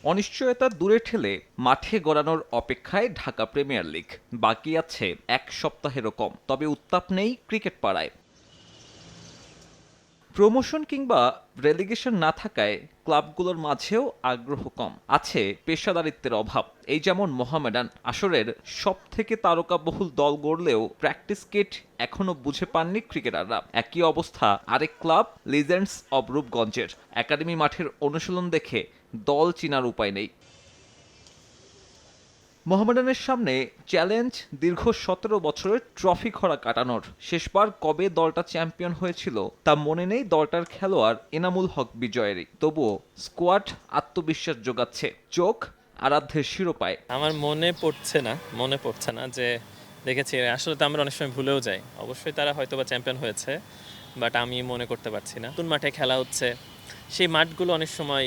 অনিশ্চয়তা দূরে ঠেলে মাঠে গড়ানোর অপেক্ষায় ঢাকা প্রিমিয়ার লিগ। বাকি আছে এক সপ্তাহেরও কম, তবে উত্তাপ নেই ক্রিকেট পাড়ায়। প্রমোশন কিংবা রেলিগেশন না থাকায় ক্লাবগুলোর মাঝেও আগ্রহ কম, আছে পেশাদারিত্বের অভাব। এই যেমন মোহামেডান আসরের সব থেকে তারকাবহুল দল গড়লেও প্র্যাকটিস কিট এখনো বুঝে পাননি ক্রিকেটাররা। একই অবস্থা আরেক ক্লাব লিজেন্ডস অব রূপগঞ্জের। একাডেমি মাঠের অনুশীলন দেখে দল চিনার উপায় নেই। মোহামেডানের সামনে চ্যালেঞ্জ দীর্ঘ ১৭ বছরের ট্রফি খরা কাটানোর। শেষবার কবে দলটা চ্যাম্পিয়ন হয়েছিল তা মনে নেই দলটার খেলোয়াড় এনামুল হক বিজয়েরই। তবুও স্কোয়াড আত্মবিশ্বাস যোগাচ্ছে, চোখ আরাধ্যের শিরোপায়। আমার মনে পড়ছে না যে দেখেছি। আসলে তো আমরা অনেক সময় ভুলেও যাই। অবশ্যই তারা হয়তোবা চ্যাম্পিয়ন হয়েছে, বাট আমি মনে করতে পারছি না। নতুন মাঠে খেলা হচ্ছে, সেই মাঠগুলো অনেক সময়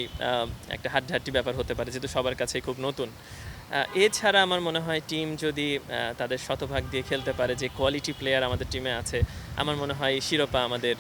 একটা হাড্ডাহাড্ডি ব্যাপার হতে পারে, যেহেতু সবার কাছেই খুব নতুন। এছাড়া আমার মনে হয় টিম যদি তাদের শতভাগ দিয়ে খেলতে পারে, যে কোয়ালিটি প্লেয়ার আমাদের টিমে আছে, আমার মনে হয় শিরোপা আমাদের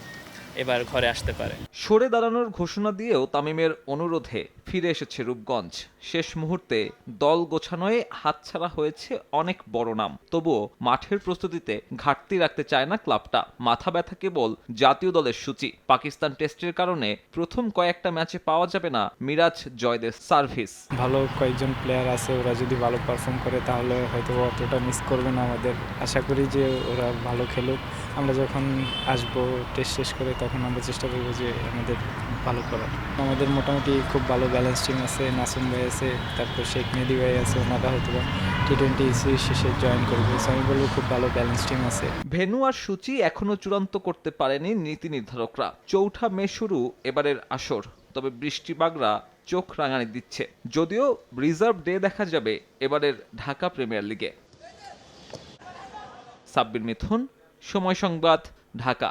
এবার ঘরে আসতে পারে। সরে দাঁড়ানোর ঘোষণা দিয়েও তামিমের অনুরোধে ফিরে এসেছে রূপগঞ্জ। শেষ মুহূর্তে দল গোছানোয় হাতছাড়া হয়েছে অনেক বড় নাম। তবুও মাঠের প্রস্তুতিতে ঘাটতি রাখতে চায় না ক্লাবটা। মাথা ব্যথা কেবল জাতীয় দলের সূচি। পাকিস্তান টেস্টের কারণে প্রথম কয়েকটা ম্যাচে পাওয়া যাবে না মিরাজ জয়দের সার্ভিস। ভালো কয়েকজন প্লেয়ার আছে, ওরা যদি ভালো পারফর্ম করে তাহলে হয়তো অতটা মিস করবে না আমাদের। আশা করি যে ওরা ভালো খেলুক। আমরা যখন আসবো টেস্ট শেষ করে তখন আমরা চেষ্টা করবো যে আমাদের ভালো করার। আমাদের মোটামুটি খুব ভালো ব্যালেন্স টিম আছে। নাসুম ভাই আছে, তারপর শেখ মেহেদী ভাই আছে, ওনারা হয়তো টি-20 সিরিজ শেষে জয়েন করবে। সো আমি বলবো খুব ভালো ব্যালেন্স টিম আছে। ভেন্যু আর সূচি এখনো চূড়ান্ত করতে পারেনি নীতি নির্ধারকরা। ৪ মে শুরু এবারের আসর, তবে বৃষ্টি বাগড়া চোখ রাঙানি দিচ্ছে। যদিও রিজার্ভ ডে দেখা যাবে এবারের ঢাকা প্রিমিয়ার লিগে। সাব্বির মিথুন, সময় সংবাদ, ঢাকা।